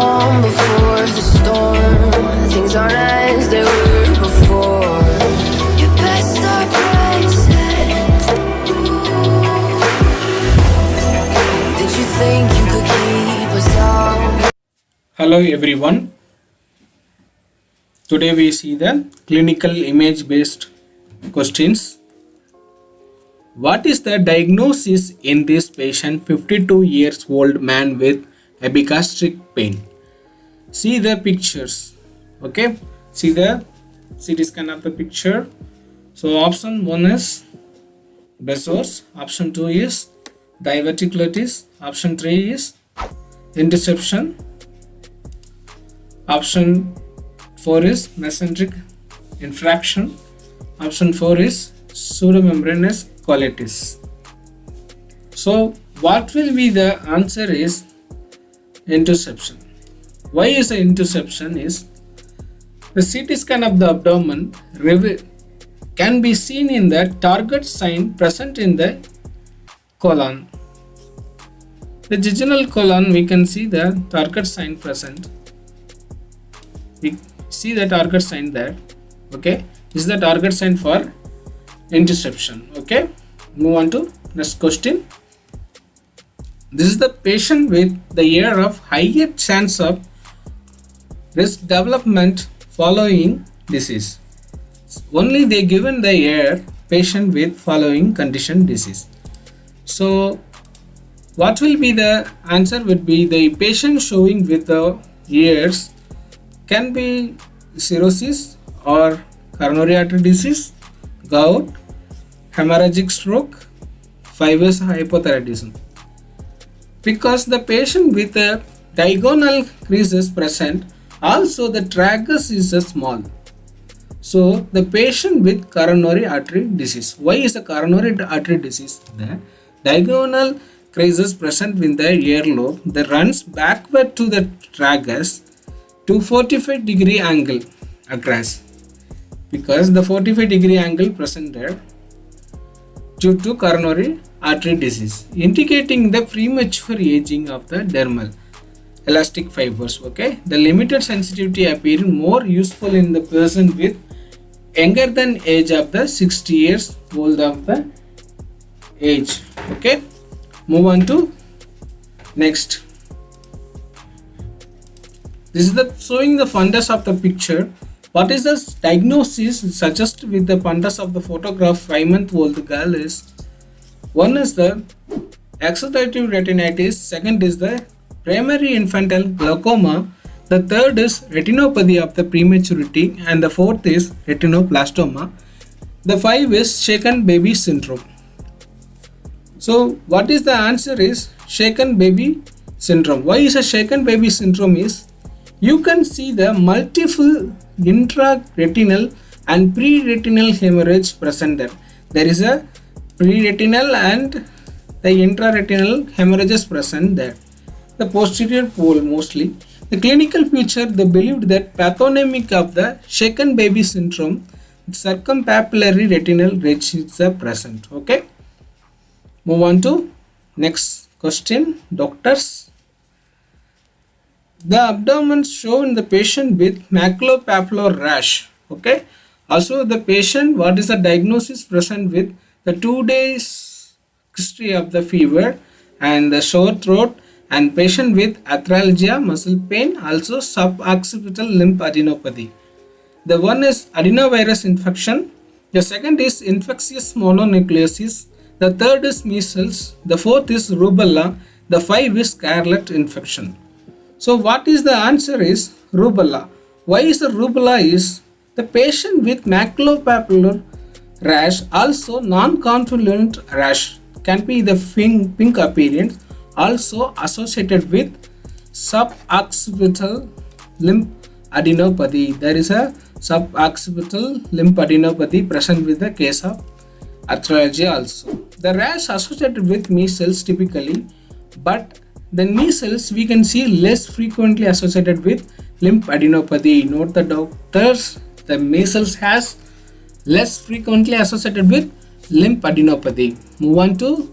calm before the storm. Things aren't as they were before. Your best are present. Did you think you could keep us out? Hello everyone. Today we see the clinical image based questions. What is the diagnosis in this patient 52 years old man with epigastric pain? See the pictures. Okay, see the CT scan of the picture. So option 1 is Bessos, option 2 is diverticulitis, option 3 is interception, option 4 is mesenteric infraction, option 4 is pseudomembranous colitis. So what will be the answer is interception. Why is the interception is the CT scan of the abdomen can be seen in the target sign present in the colon. The jejunal colon, we can see the target sign present. We see the target sign there. Okay, this is the target sign for interception. Okay, move on to next question. This is the patient with the year of higher chance of risk development following disease. Only they given the year patient with following condition disease. So what will be the answer would be the patient showing with the years can be cirrhosis or coronary artery disease, gout, hemorrhagic stroke, 5 is hypothyroidism. Because the patient with a diagonal creases present, also the tragus is small. So the patient with coronary artery disease. Why is the coronary artery disease? The diagonal creases present in the earlobe that runs backward to the tragus to 45-degree angle across. Because the 45-degree angle present there due to coronary artery disease, indicating the premature aging of the dermal elastic fibers. Okay, the limited sensitivity appear more useful in the person with younger than age of the 60 years old of the age. Okay, move on to next. This is the showing the fundus of the picture. What is the diagnosis suggested with the fundus of the photograph 5-month-old girl is: one is the exudative retinitis, second is the primary infantile glaucoma, the third is retinopathy of the prematurity, and the fourth is retinoblastoma. The 5 is shaken baby syndrome. So what is the answer is shaken baby syndrome. Why is a shaken baby syndrome is you can see the multiple intraretinal and pre-retinal hemorrhage present there. There is a pre-retinal and the intraretinal hemorrhages present there. The posterior pole mostly. The clinical feature, they believed that pathognomic of the shaken baby syndrome, circumpapillary retinal ridge is present. Okay. Move on to next question. Doctors. The abdomen shown the patient with maculopapular rash. Okay. Also the patient, what is the diagnosis present with the 2 days history of the fever and the sore throat, and patient with arthralgia, muscle pain, also suboccipital limb adenopathy. The one is adenovirus infection, the second is infectious mononucleosis, the third is measles, the fourth is rubella, the 5 is scarlet infection. So what is the answer is rubella. Why is the rubella is the patient with maculopapular rash, also non-convoluted rash, can be the pink appearance, also associated with suboccipital limb adenopathy. There is a suboccipital limb adenopathy present with the case of arthralgia also. The rash associated with measles typically, but the measles we can see less frequently associated with limb adenopathy. Note the doctors, the measles has less frequently associated with limb adenopathy. Move on to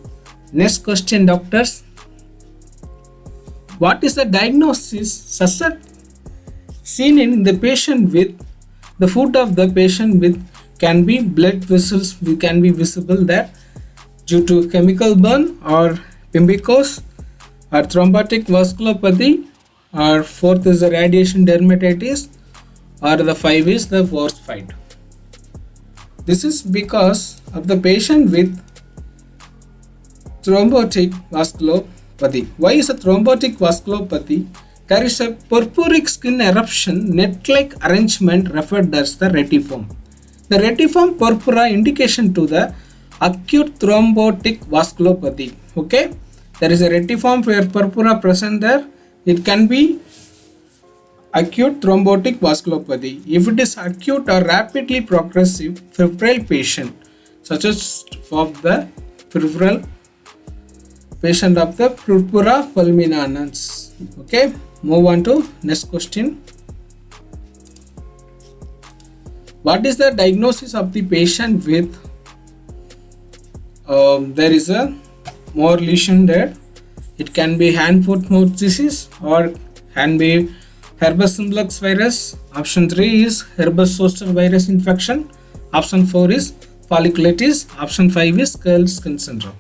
next question, doctors. What is the diagnosis? Such a seen in the patient with the foot of the patient with can be blood vessels can be visible that due to chemical burn or pemphigus or thrombotic vasculopathy, or fourth is the radiation dermatitis, or the five is the worst fight. This is because of the patient with thrombotic vasculopathy. Why is a thrombotic vasculopathy? There is a purpuric skin eruption net-like arrangement referred as the retiform. The retiform purpura indication to the acute thrombotic vasculopathy. Okay, there is a retiform purpura present there. It can be acute thrombotic vasculopathy. If it is acute or rapidly progressive febrile patient, such as of the febrile patient of the purpura fulminans. Okay, move on to next question. What is the diagnosis of the patient with there is a more lesion there? It can be hand foot mouth disease or can be herpes simplex virus. Option 3 is herpes zoster virus infection. Option 4 is folliculitis. Option 5 is curl skin syndrome.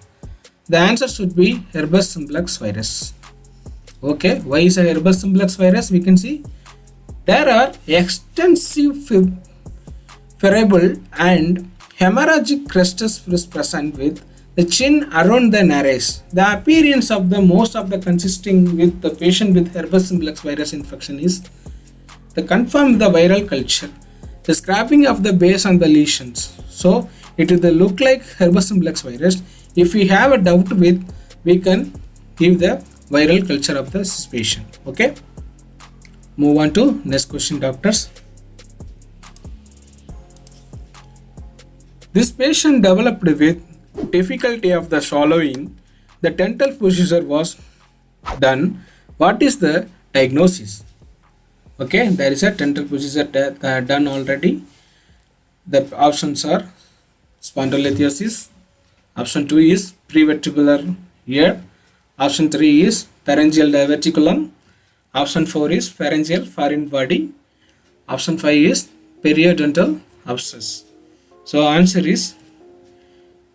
The answer should be herpes simplex virus. Okay, why is a herpes simplex virus? We can see there are extensive variable and hemorrhagic crustus is present with the chin around the nares. The appearance of the most of the consisting with the patient with herpes simplex virus infection is the confirm the viral culture, the scraping of the base on the lesions. So it will look like herpes simplex virus. If we have a doubt with, we can give the viral culture of this patient. Okay, move on to next question, doctors. This patient developed with difficulty of the swallowing. The dental procedure was done. What is the diagnosis? Okay, there is a dental procedure done already. The options are spondylothiasis. Option 2 is prevestibular ear. Option 3 is pharyngeal diverticulum. Option 4 is pharyngeal foreign body. Option 5 is periodontal abscess. So answer is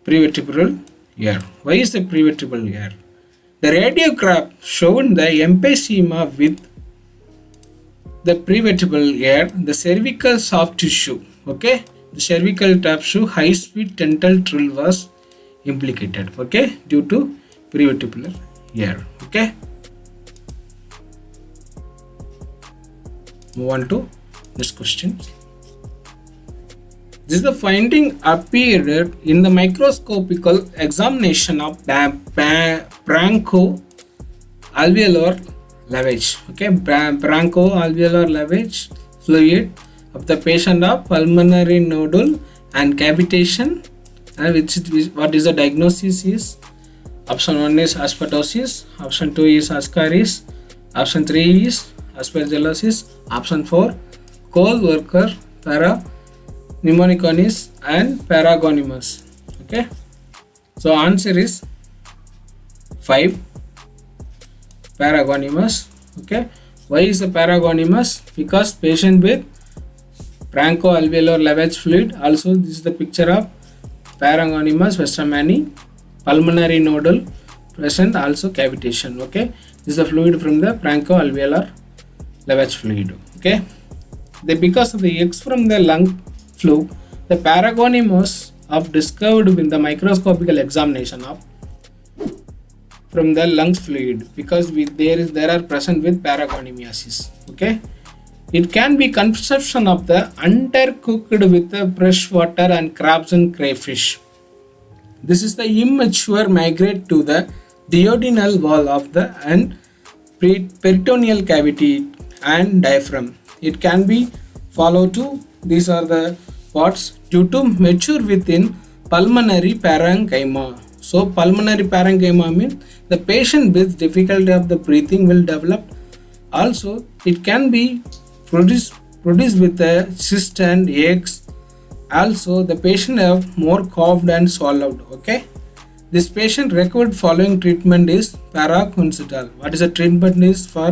prevestibular ear. Why is the prevestibular ear? The radiograph shown the emphysema with the prevestibular ear, the cervical soft tissue. Okay, the cervical tissue high speed dental trill was implicated. Okay, due to prevestibular ear. Okay, move on to this question. This is the finding appeared in the microscopical examination of bronchoalveolar lavage. Okay, bronchoalveolar lavage fluid of the patient of pulmonary nodule and cavitation. What is the diagnosis is? Option 1 is aspergillosis. Option 2 is ascaris. Option 3 is aspergillosis. Option 4 Kohl-Walker pneumoniconus and paragonimus. Okay, so answer is 5 paragonimus. Okay, why is the paragonimus? Because patient with bronchoalveolar lavage fluid. Also, this is the picture of paragonimus westermanni, pulmonary nodule present, also cavitation. Okay, this is the fluid from the bronchoalveolar lavage fluid. Okay, because of the X from the lung fluke, the paragonimus of discovered in the microscopical examination of from the lungs fluid, because there are present with paragonimiasis. Okay, it can be consumption of the undercooked with the fresh water and crabs and crayfish. This is the immature migrate to the duodenal wall of the and peritoneal cavity and diaphragm. It can be follow to these are the parts due to mature within pulmonary parenchyma. So pulmonary parenchyma means the patient with difficulty of the breathing will develop. Also, it can be produced with the cyst and eggs. Also, the patient have more coughed and swallowed. Okay, This patient recovered following treatment is paraquincetal. What is the treatment is for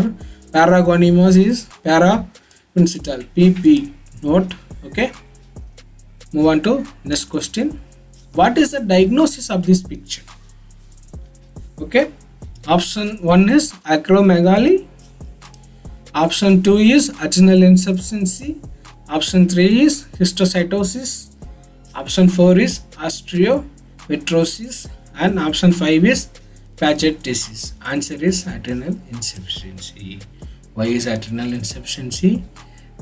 paragonimos is paraquincetal, PP. Note. Okay. Move on to next question. What is the diagnosis of this picture? Okay. Option 1 is acromegaly. Option 2 is adrenal insufficiency. Option 3 is histiocytosis. Option 4 is osteopetrosis. And option 5 is Paget disease. Answer is adrenal insufficiency. Why is adrenal insufficiency?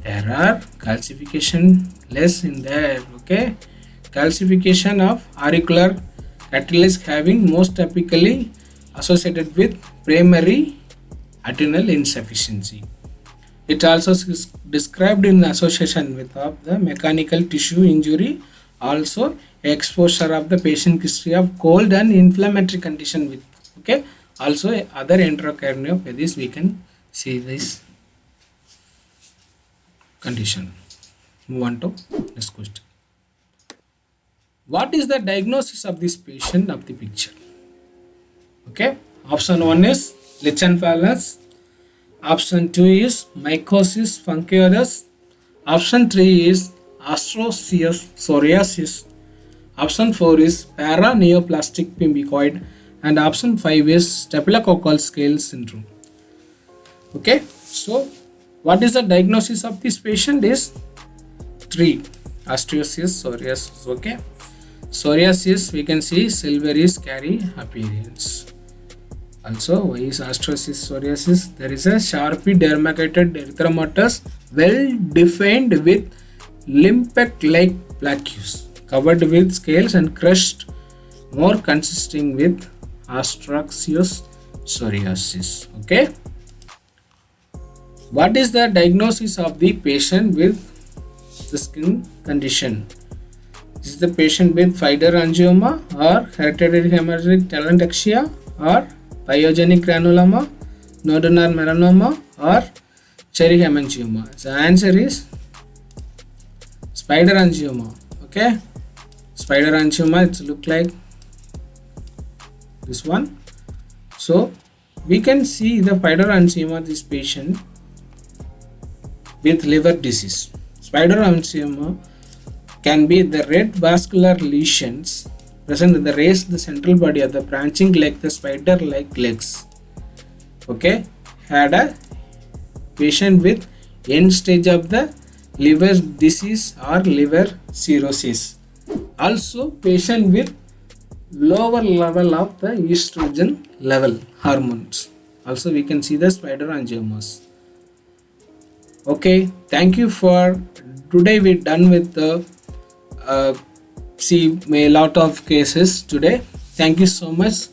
There are calcification less in there. Okay, calcification of auricular cartilage having most typically associated with primary adrenal insufficiency. It also is described in association with of the mechanical tissue injury, also exposure of the patient history of cold and inflammatory condition with. Okay, also other enterocardiopathies we can see this condition. Move on to next question. What is the diagnosis of this patient of the picture? Okay, option 1 is lichen planus. Option 2 is mycosis fungoides. Option 3 is psoriasis. Option 4 is paraneoplastic pimbicoid. And option 5 is staphylococcal scale syndrome. Okay, so what is the diagnosis of this patient is 3. Osteosis, psoriasis. Okay, psoriasis we can see silvery scary appearance. Also, why is osteosis psoriasis? There is a sharply demarcated erythematous, well defined with limpet-like plaques, covered with scales and crushed, more consisting with ostracosis psoriasis. Okay. What is the diagnosis of the patient with the skin condition? Is the patient with Pfeiffer angioma or hereditary hemorrhagic telangiectasia or pyogenic granuloma, nodular melanoma or cherry hemangioma? The answer is spider angioma. Okay, spider angioma, it look like this one. So we can see the spider angioma, this patient with liver disease. Spider angioma can be the red vascular lesions present in the raised the central body of the branching like the spider like legs. Okay, had a patient with end stage of the liver disease or liver cirrhosis. Also patient with lower level of the estrogen level hormones. Also we can see the spider angiomas. Okay, thank you for today. We're done with the see a lot of cases today. Thank you so much.